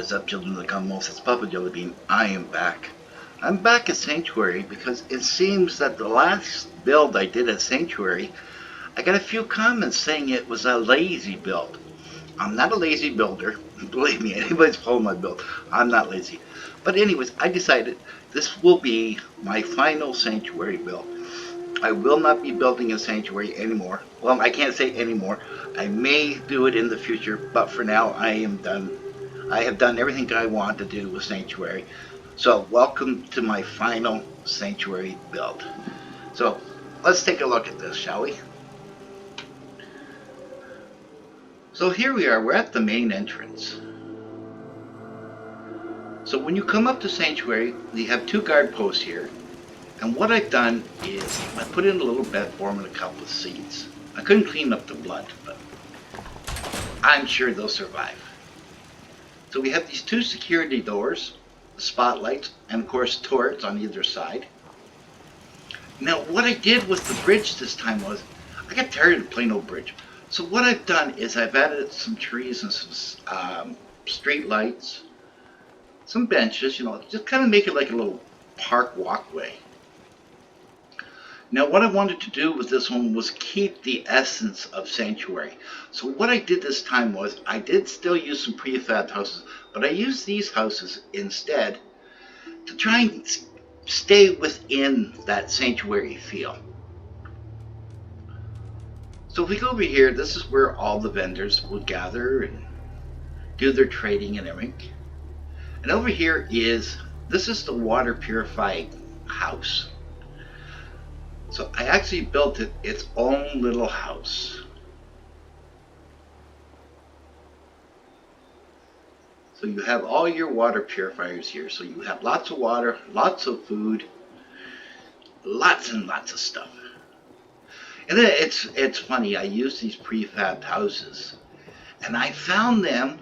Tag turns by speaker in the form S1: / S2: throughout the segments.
S1: What's up, children of the Commonwealth? It's Papa Jellybean. I am back. I'm back at Sanctuary because it seems that the last build I did at Sanctuary, I got a few comments saying it was a lazy build. I'm not a lazy builder. Believe me, anybody's following my build. I'm not lazy. But anyways, I decided this will be my final Sanctuary build. I will not be building a Sanctuary anymore. Well, I can't say anymore. I may do it in the future, but for now I am done. I have done everything I want to do with Sanctuary. So welcome to my final Sanctuary build. So let's take a look at this, shall we? So here we are, we're at the main entrance. So when you come up to Sanctuary, we have two guard posts here. And what I've done is I put in a little bed for them and a couple of seats. I couldn't clean up the blood, but I'm sure they'll survive. So we have these two security doors, spotlights, and of course turrets on either side. Now what I did with the bridge this time was, I got tired of the plain old bridge. So what I've done is I've added some trees and some street lights, some benches, just kind of make it like a little park walkway. Now what I wanted to do with this one was keep the essence of Sanctuary. So what I did this time was, I did still use some prefab houses, but I used these houses instead to try and stay within that Sanctuary feel. So if we go over here, this is where all the vendors will gather and do their trading and everything. And over here this is the water purifying house. So I actually built it its own little house. So you have all your water purifiers here. So you have lots of water, lots of food, lots and lots of stuff. And then it's funny, I use these prefab houses and I found them,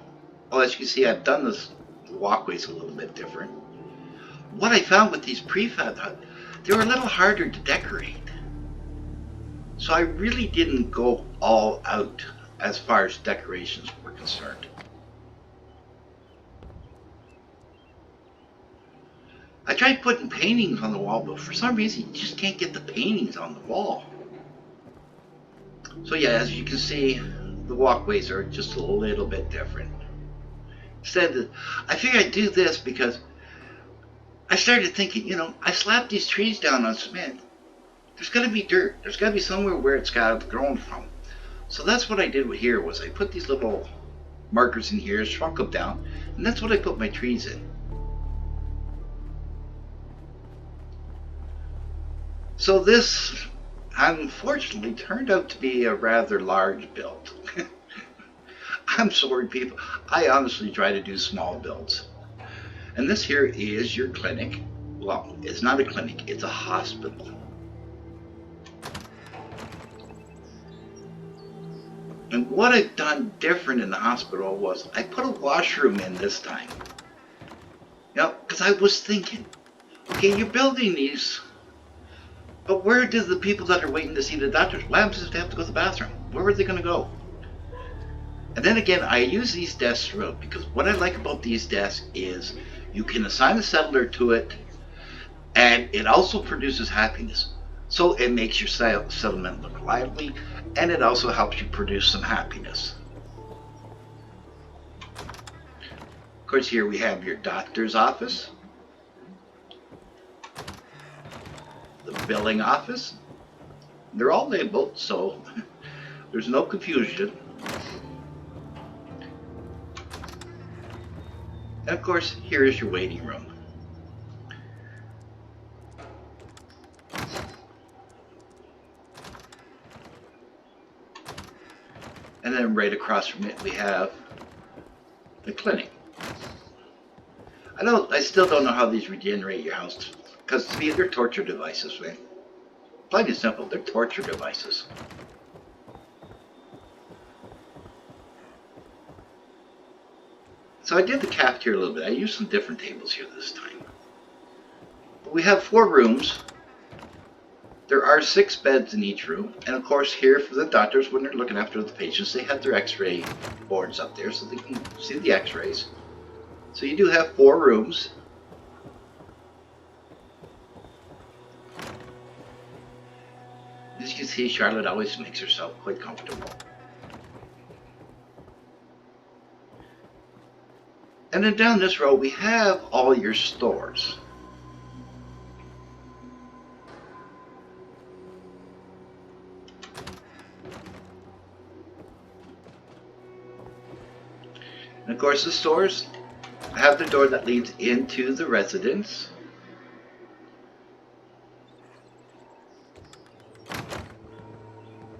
S1: as you can see, I've done this walkways a little bit different. What I found with these prefab houses, they were a little harder to decorate. So I really didn't go all out as far as decorations were concerned. I tried putting paintings on the wall, but for some reason you just can't get the paintings on the wall. So yeah, as you can see, the walkways are just a little bit different. Instead, I figured I'd do this because I started thinking, I slapped these trees down on cement. There's got to be dirt. There's got to be somewhere where it's got to have grown from. So that's what I did here was I put these little markers in here, shrunk them down, and that's what I put my trees in. So this, unfortunately, turned out to be a rather large build. I'm sorry, people. I honestly try to do small builds. And this here is your clinic. Well, it's not a clinic, it's a hospital. And what I've done different in the hospital was I put a washroom in this time. Because I was thinking, okay, you're building these, but where do the people that are waiting to see the doctors, what happens if they have to go to the bathroom? Where are they going to go? And then again, I use these desks throughout because what I like about these desks is you can assign a settler to it, and it also produces happiness. So it makes your settlement look lively, and it also helps you produce some happiness. Of course, here we have your doctor's office, the billing office. They're all labeled, so there's no confusion. And of course, here is your waiting room. And then right across from it, we have the clinic. I still don't know how these regenerate your house, because to me, they're torture devices, man. Plain and simple, they're torture devices. So I did the cafeteria a little bit. I used some different tables here this time. But we have 4 rooms. There are 6 beds in each room, and of course here for the doctors, when they're looking after the patients, they have their x-ray boards up there so they can see the x-rays. So you do have 4 rooms. As you can see, Charlotte always makes herself quite comfortable. And then down this row, we have all your stores. And of course, the stores have the door that leads into the residence.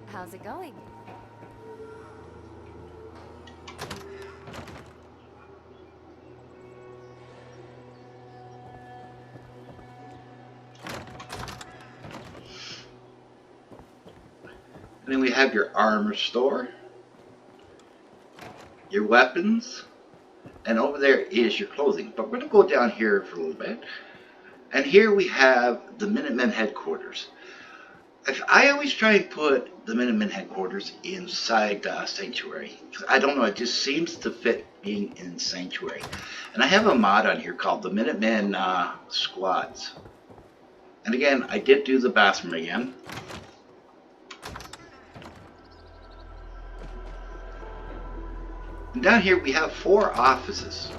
S2: How's it going?
S1: And then we have your armor store, your weapons, and over there is your clothing. But we're going to go down here for a little bit. And here we have the Minutemen Headquarters. I always try and put the Minutemen Headquarters inside Sanctuary. I don't know, it just seems to fit being in Sanctuary. And I have a mod on here called the Minutemen Squads. And again, I did do the bathroom again. And down here we have 4 offices.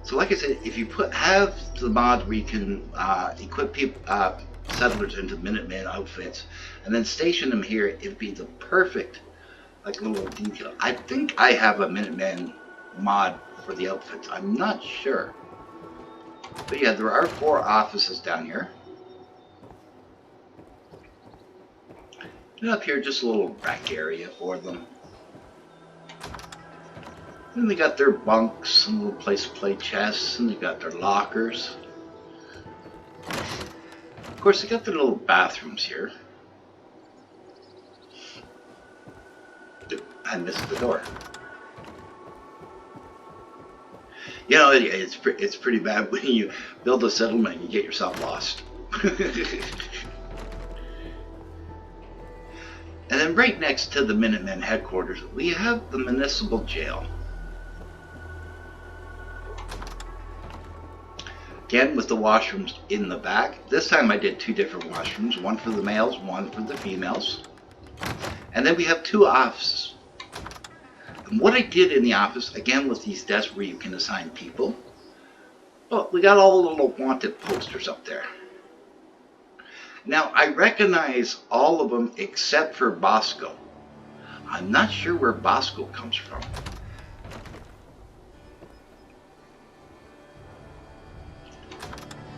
S1: So like I said, if you have the mod where you can equip people, settlers into Minutemen outfits and then station them here, it'd be the perfect like little detail. I think I have a Minutemen mod for the outfits. I'm not sure. But yeah, there are 4 offices down here. And up here, just a little rack area for them. Then they got their bunks, and a little place to play chess, and they got their lockers. Of course, they got their little bathrooms here. I missed the door. You know, it's pretty bad when you build a settlement and you get yourself lost. And then right next to the Minutemen Headquarters, we have the Municipal Jail. Again, with the washrooms in the back. This time I did 2 different washrooms, one for the males, one for the females. And then we have 2 offices. And what I did in the office, again with these desks where you can assign people, well, we got all the little wanted posters up there. Now, I recognize all of them except for Bosco. I'm not sure where Bosco comes from.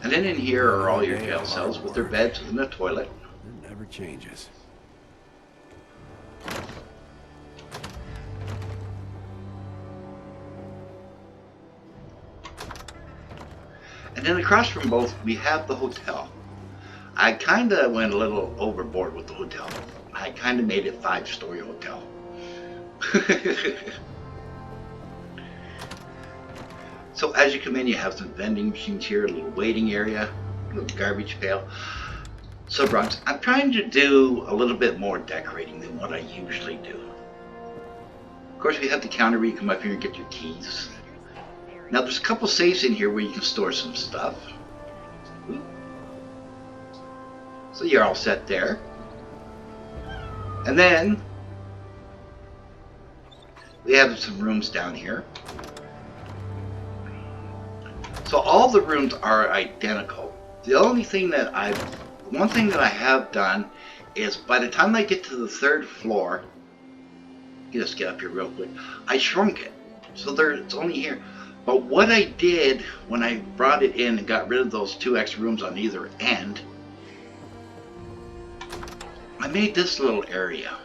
S1: And then in here are all your jail cells with their beds and a toilet.
S3: It never changes.
S1: And then across from both, we have the hotel. I kind of went a little overboard with the hotel. I kind of made it 5-story hotel. So as you come in, you have some vending machines here, a little waiting area, a little garbage pail. So Bronx, I'm trying to do a little bit more decorating than what I usually do. Of course, we have the counter where you come up here and get your keys. Now there's a couple safes in here where you can store some stuff. So you're all set there. And then we have some rooms down here. So all the rooms are identical. The only thing that one thing that I have done is by the time I get to the 3rd floor, you just get up here real quick, I shrunk it. So it's only here. But what I did when I brought it in and got rid of those 2 extra rooms on either end, I made this little area.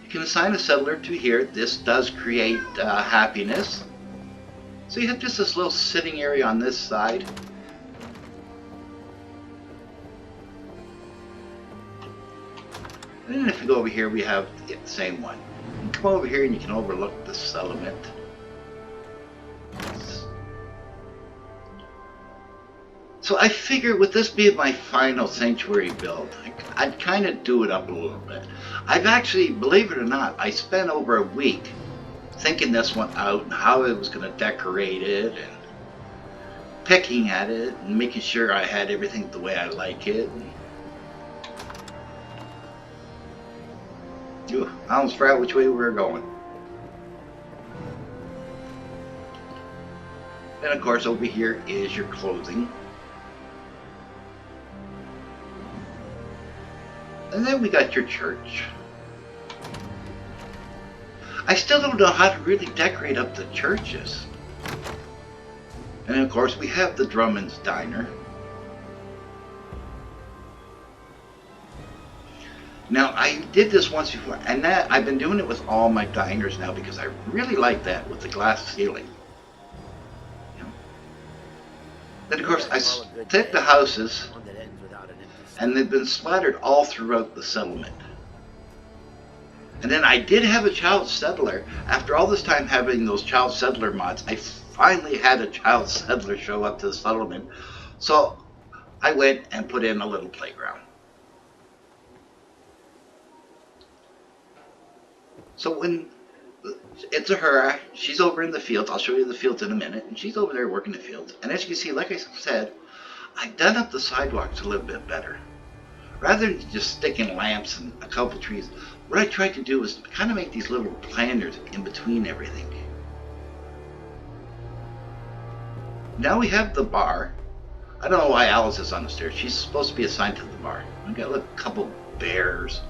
S1: You can assign a settler to here. This does create happiness. So you have just this little sitting area on this side. And then if you go over here, we have the same one. You come over here and you can overlook the settlement. So I figured with this being my final sanctuary build, I'd kind of do it up a little bit. I've actually, believe it or not, I spent over a week thinking this one out and how I was going to decorate it and picking at it and making sure I had everything the way I like it. And I almost forgot which way we were going. And of course over here is your clothing. And then we got your church. I still don't know how to really decorate up the churches. And of course we have the Drummond's Diner. Now I did this once before, and that I've been doing it with all my diners now because I really like that with the glass ceiling. Then of course I took the houses, and they've been splattered all throughout the settlement. And then I did have a child settler. After all this time having those child settler mods, I finally had a child settler show up to the settlement. So I went and put in a little playground. So when it's her, she's over in the fields. I'll show you the fields in a minute. And she's over there working the fields. And as you can see, like I said, I've done up the sidewalks a little bit better. Rather than just sticking lamps and a couple trees, what I tried to do was kind of make these little planters in between everything. Now we have the bar. I don't know why Alice is on the stairs. She's supposed to be assigned to the bar. We've got a couple bears.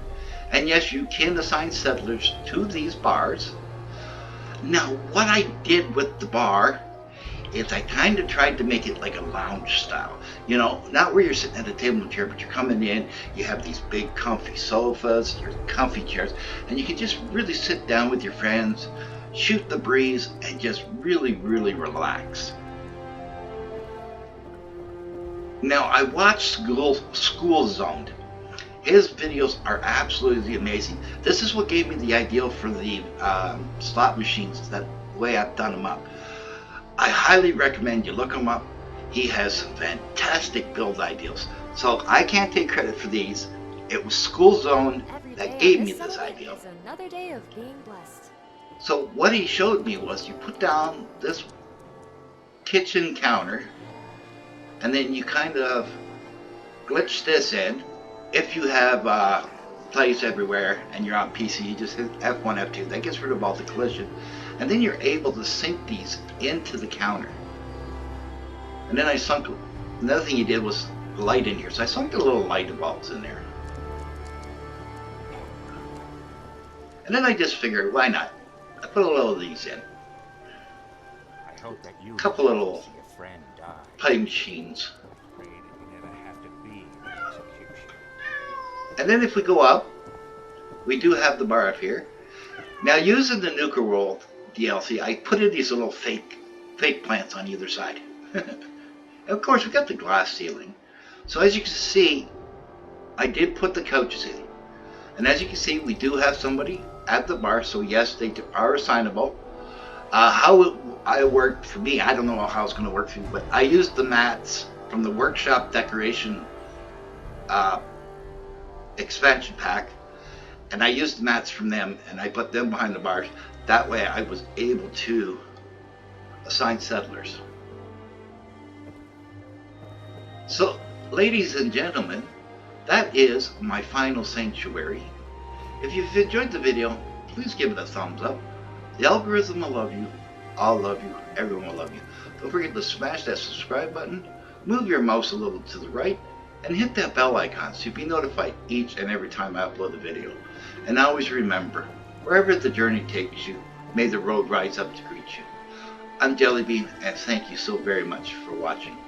S1: And yes, you can assign settlers to these bars. Now, what I did with the bar is I kind of tried to make it like a lounge style. You know, not where you're sitting at a table and chair, but you're coming in, you have these big comfy sofas, your comfy chairs, and you can just really sit down with your friends, shoot the breeze, and just really, really relax. Now, I watched School Zoned. His videos are absolutely amazing. This is what gave me the idea for the slot machines, that way I've done them up. I highly recommend you look him up. He has some fantastic build ideas. So I can't take credit for these. It was School Zone that gave me this idea.
S2: Another day of being blessed.
S1: So what he showed me was you put down this kitchen counter, and then you kind of glitch this in. If you have plays everywhere and you're on PC, you just hit F1, F2. That gets rid of all the collision. And then you're able to sink these into the counter. And then I sunk, another thing he did was light in here. So I sunk the little light bulbs in there. And then I just figured, why not? I put a little of these in.
S3: I hope that you
S1: couple little
S3: see a friend die.
S1: play machines.
S3: Pray that you never have to be in execution.
S1: And then if we go up, we do have the bar up here. Now using the Nuka Roll DLC, I put in these little fake plants on either side. And of course we got the glass ceiling. So as you can see, I did put the couches in. And as you can see, we do have somebody at the bar, so yes, they are assignable. How it worked for me, I don't know how it's going to work for you, but I used the mats from the workshop decoration expansion pack, and I used the mats from them, and I put them behind the bars. That way I was able to assign settlers. So, ladies and gentlemen, that is my final sanctuary. If you've enjoyed the video, please give it a thumbs up. The algorithm will love you. I'll love you. Everyone will love you. Don't forget to smash that subscribe button, move your mouse a little to the right, and hit that bell icon so you'll be notified each and every time I upload a video. And always remember, wherever the journey takes you, may the road rise up to greet you. I'm Jellybean, and thank you so very much for watching.